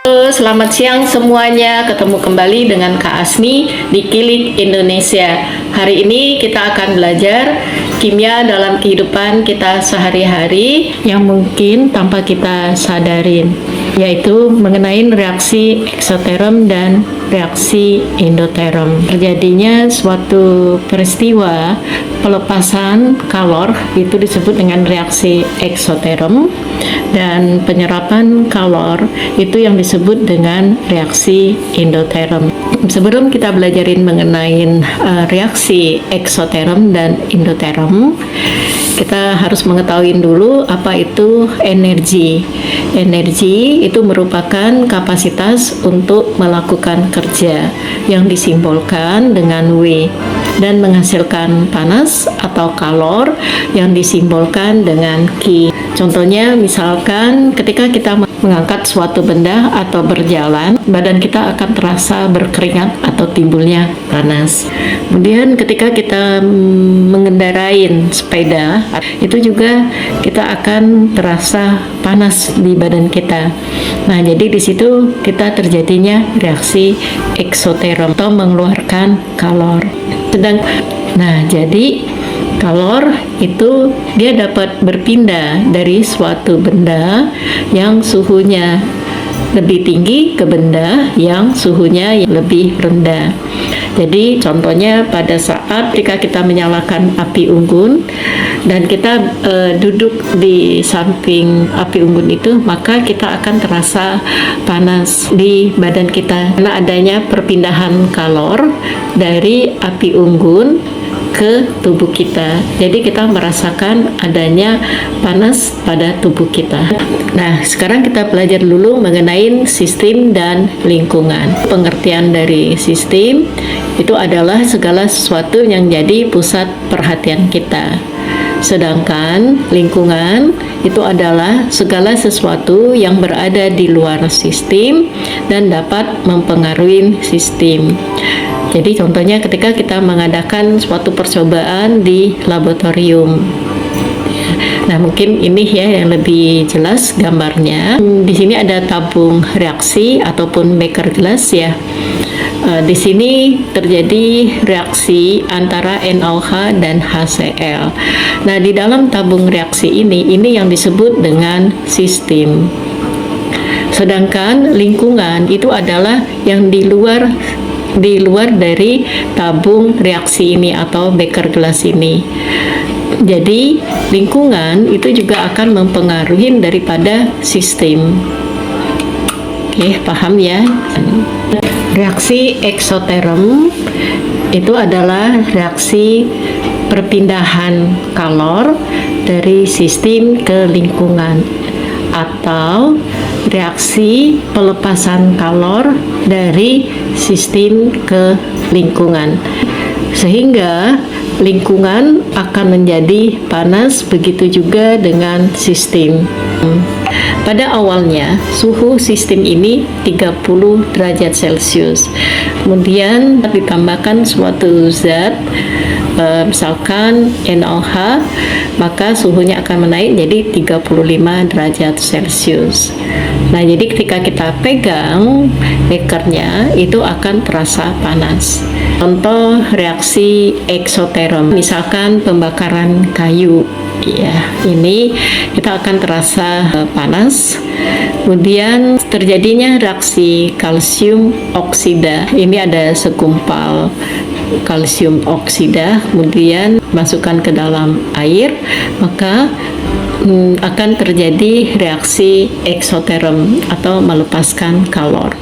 Halo, selamat siang semuanya. Ketemu kembali dengan Kak Asmi di Kilik Indonesia. Hari ini kita akan belajar kimia dalam kehidupan kita sehari-hari yang mungkin tanpa kita sadarin, yaitu mengenai reaksi eksoterm dan reaksi endoterm. Terjadinya suatu peristiwa pelepasan kalor itu disebut dengan reaksi eksoterm, dan penyerapan kalor itu yang disebut dengan reaksi endoterm. Sebelum kita belajarin mengenai reaksi eksoterm dan endoterm, kita harus mengetahui dulu apa itu energi. Energi itu merupakan kapasitas untuk melakukan kerja yang disimbolkan dengan W, dan menghasilkan panas atau kalor yang disimbolkan dengan Q. Contohnya misalkan ketika kita mengangkat suatu benda atau berjalan, badan kita akan terasa berkeringat atau timbulnya panas. Kemudian ketika kita mengendarai sepeda, itu juga kita akan terasa panas di badan kita. Nah, jadi di situ kita terjadinya reaksi eksoterm atau mengeluarkan kalor. Jadi kalor itu dia dapat berpindah dari suatu benda yang suhunya lebih tinggi ke benda yang suhunya lebih rendah. Jadi contohnya pada saat ketika kita menyalakan api unggun dan kita duduk di samping api unggun itu, maka kita akan terasa panas di badan kita karena adanya perpindahan kalor dari api unggun ke tubuh kita. Jadi kita merasakan adanya panas pada tubuh kita. Nah, sekarang kita belajar dulu mengenai sistem dan lingkungan. Pengertian dari sistem itu adalah segala sesuatu yang jadi pusat perhatian kita. Sedangkan lingkungan itu adalah segala sesuatu yang berada di luar sistem dan dapat mempengaruhi sistem. Jadi contohnya ketika kita mengadakan suatu percobaan di laboratorium. Nah, mungkin ini ya yang lebih jelas gambarnya. Di sini ada tabung reaksi ataupun beker gelas ya. Di sini terjadi reaksi antara NaOH dan HCl. Nah, di dalam tabung reaksi ini yang disebut dengan sistem. Sedangkan lingkungan itu adalah yang di luar dari tabung reaksi ini atau beker gelas ini. Jadi lingkungan itu juga akan mempengaruhi daripada sistem. Oke, paham ya? Reaksi eksoterm itu adalah reaksi perpindahan kalor dari sistem ke lingkungan, atau reaksi pelepasan kalor dari sistem ke lingkungan, sehingga lingkungan akan menjadi panas, begitu juga dengan sistem. Pada awalnya suhu sistem ini 30 derajat Celcius. Kemudian ditambahkan suatu zat, misalkan NaOH, maka suhunya akan menaik jadi 35 derajat Celcius. Nah, jadi ketika kita pegang bekernya itu akan terasa panas. Contoh reaksi eksoterm, misalkan pembakaran kayu. Ya, ini kita akan terasa panas. Kemudian terjadinya reaksi kalsium oksida. Ini ada segumpal kalsium oksida, kemudian masukkan ke dalam air, maka akan terjadi reaksi eksoterm atau melepaskan kalor.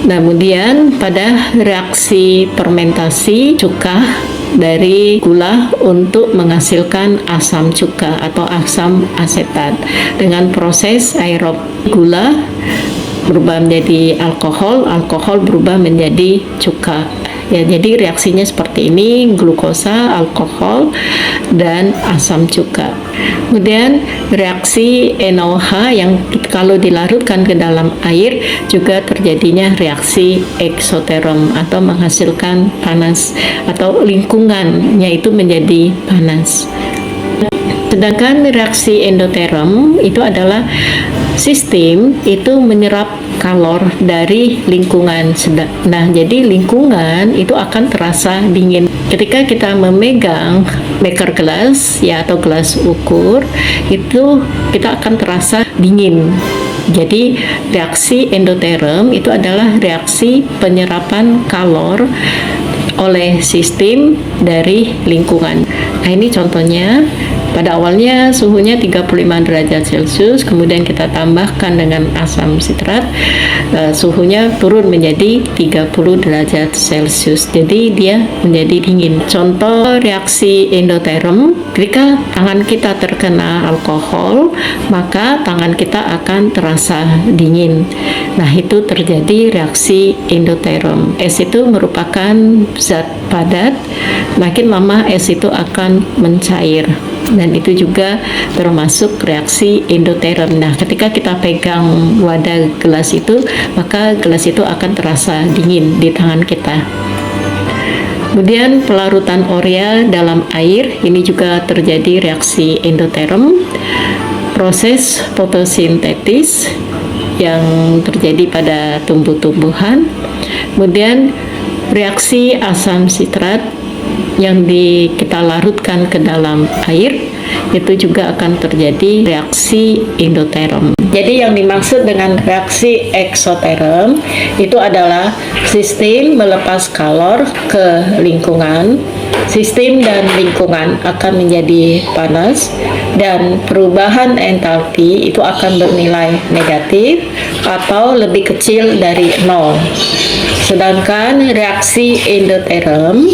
Nah, kemudian pada reaksi fermentasi cuka dari gula untuk menghasilkan asam cuka atau asam asetat dengan proses aerob, gula berubah menjadi alkohol, alkohol berubah menjadi cuka. Ya, jadi reaksinya seperti ini, glukosa, alkohol, dan asam cuka. Kemudian reaksi NaOH yang kalau dilarutkan ke dalam air juga terjadinya reaksi eksoterm atau menghasilkan panas, atau lingkungannya itu menjadi panas. Sedangkan reaksi endoterm itu adalah sistem itu menyerap kalor dari lingkungan. Nah, jadi lingkungan itu akan terasa dingin. Ketika kita memegang beker gelas ya atau gelas ukur, itu kita akan terasa dingin. Jadi reaksi endoterm itu adalah reaksi penyerapan kalor oleh sistem dari lingkungan. Nah, ini contohnya. Pada awalnya suhunya 35 derajat Celcius, kemudian kita tambahkan dengan asam sitrat, suhunya turun menjadi 30 derajat Celcius. Jadi dia menjadi dingin. Contoh reaksi endoterm, ketika tangan kita terkena alkohol, maka tangan kita akan terasa dingin. Nah, itu terjadi reaksi endoterm. Es itu merupakan zat padat, makin lama es itu akan mencair. Dan itu juga termasuk reaksi endoterm. Nah, ketika kita pegang wadah gelas itu, maka gelas itu akan terasa dingin di tangan kita. Kemudian pelarutan urea dalam air, ini juga terjadi reaksi endoterm. Proses fotosintetis yang terjadi pada tumbuh-tumbuhan. Kemudian reaksi asam sitrat yang kita larutkan ke dalam air, itu juga akan terjadi reaksi endoterm. Jadi yang dimaksud dengan reaksi eksoterm itu adalah sistem melepas kalor ke lingkungan. Sistem dan lingkungan akan menjadi panas dan perubahan entalpi itu akan bernilai negatif atau lebih kecil dari 0. Sedangkan reaksi endoterm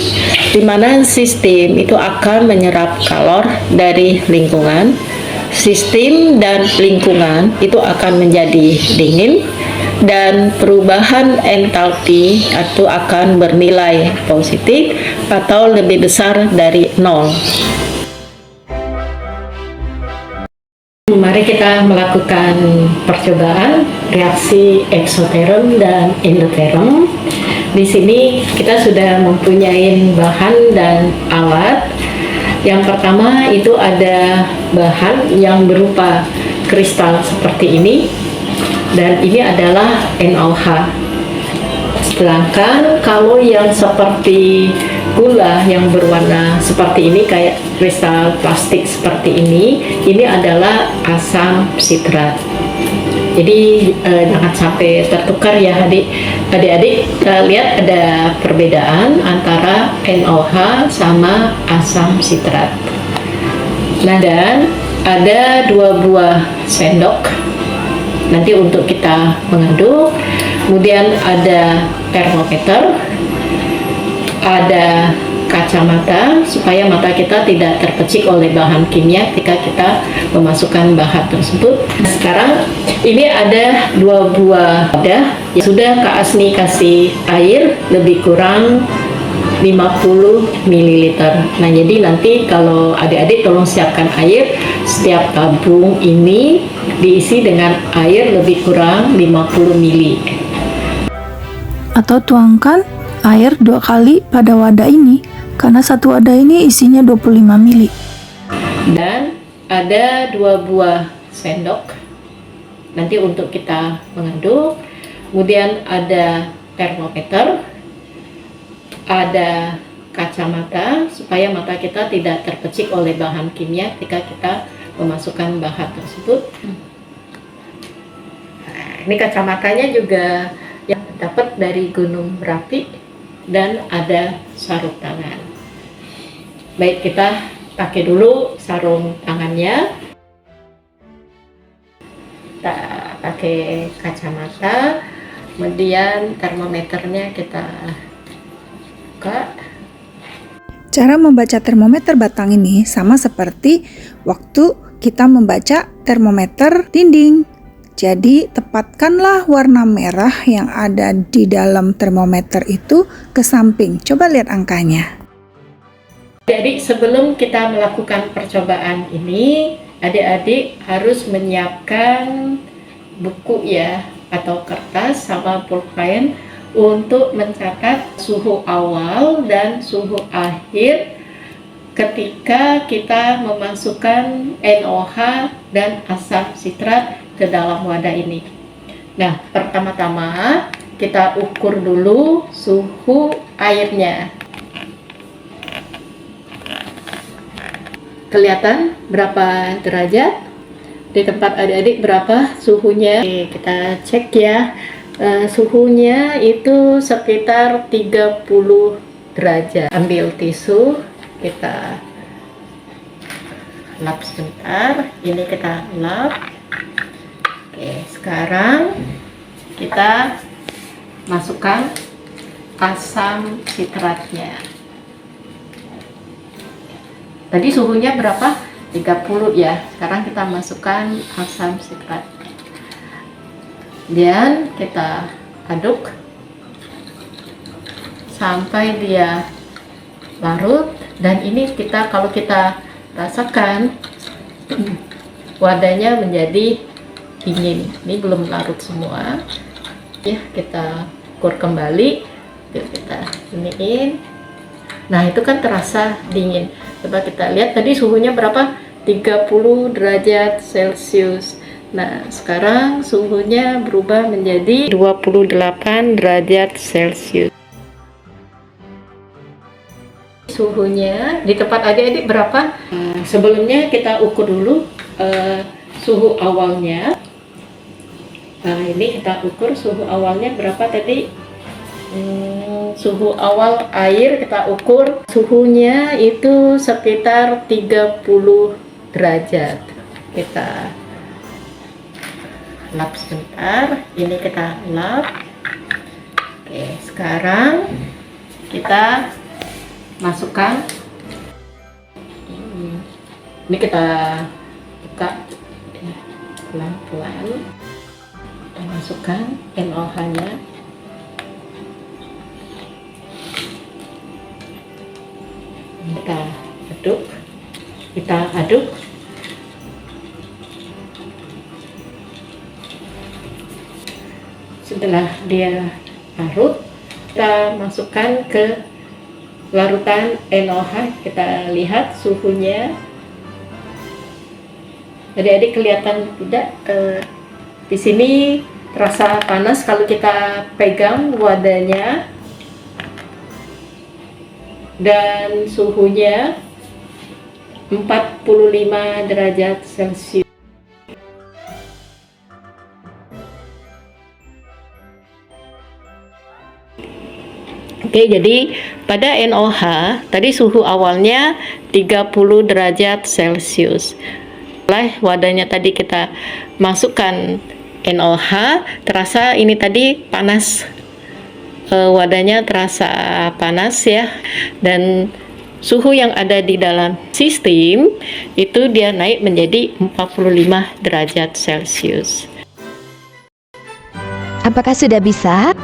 di mana sistem itu akan menyerap kalor dari lingkungan, sistem dan lingkungan itu akan menjadi dingin dan perubahan entalpi itu akan bernilai positif atau lebih besar dari 0. Mari kita melakukan percobaan reaksi eksoterm dan endoterm. Di sini kita sudah mempunyai bahan dan alat. Yang pertama itu ada bahan yang berupa kristal seperti ini, dan ini adalah NaOH. Sedangkan kalau yang seperti gula yang berwarna seperti ini, kayak kristal plastik seperti ini adalah asam sitrat. Jadi jangan sampai tertukar ya adik-adik. Kita lihat ada perbedaan antara NaOH sama asam sitrat. Nah, dan ada 2 buah sendok nanti untuk kita mengaduk. Kemudian ada termometer, ada kacamata supaya mata kita tidak terpecik oleh bahan kimia ketika kita memasukkan bahan tersebut. Sekarang ini ada 2 buah wadah yang sudah Kak Asni kasih air lebih kurang 50 ml. Nah, jadi nanti kalau adik-adik tolong siapkan air, setiap tabung ini diisi dengan air lebih kurang 50 ml. Atau tuangkan air 2 kali pada wadah ini, karena satu wadah ini isinya 25 ml. Dan ada 2 buah sendok nanti untuk kita mengaduk. Kemudian ada termometer, ada kacamata supaya mata kita tidak terpecik oleh bahan kimia ketika kita memasukkan bahan tersebut. Nah, ini kacamatanya juga yang dapat dari Gunung Merapi, dan ada sarung tangan. Baik, kita pakai dulu sarung tangannya. Kita pakai kacamata, kemudian termometernya kita buka. Cara membaca termometer batang ini sama seperti waktu kita membaca termometer dinding. Jadi tepatkanlah warna merah yang ada di dalam termometer itu ke samping. Coba lihat angkanya. Jadi sebelum kita melakukan percobaan ini, adik-adik harus menyiapkan buku ya, atau kertas sama pulpen untuk mencatat suhu awal dan suhu akhir ketika kita memasukkan NOH dan asam sitrat ke dalam wadah ini. Nah, pertama-tama kita ukur dulu suhu airnya. Kelihatan berapa derajat? Di tempat adik-adik berapa suhunya? Oke, kita cek ya. Suhunya itu sekitar 30 derajat. Ambil tisu, kita lap sebentar. Ini kita lap. Oke, sekarang kita masukkan asam sitratnya. Tadi suhunya berapa? 30 ya. Sekarang kita masukkan asam sitrat. Dan kita aduk sampai dia larut. Dan ini kalau kita rasakan wadahnya menjadi dingin. Ini belum larut semua. Ya, kita ukur kembali. Kita iniin. Nah, itu kan terasa dingin. Coba kita lihat tadi suhunya berapa? 30 derajat Celcius. Nah, sekarang suhunya berubah menjadi 28 derajat Celcius. Suhunya di tempat adik-adik berapa? Sebelumnya kita ukur dulu suhu awalnya. Nah, ini kita ukur suhu awalnya berapa tadi? Suhu awal air kita ukur suhunya itu sekitar 30 derajat. Kita lap sebentar. Ini kita lap. Oke, sekarang kita masukkan. Ini kita buka pelan-pelan. Kita masukkan NOH-nya. Kita aduk. Setelah dia larut, kita masukkan ke larutan NOH. Kita lihat suhunya. Adik-adik kelihatan tidak? Di sini terasa panas kalau kita pegang wadahnya. Dan suhunya 45 derajat Celcius. Oke, jadi pada NOH tadi suhu awalnya 30 derajat Celcius. Setelah wadahnya tadi kita masukkan NOH, terasa ini tadi panas. Wadahnya terasa panas ya, dan suhu yang ada di dalam sistem itu dia naik menjadi 45 derajat Celcius. Apakah sudah bisa?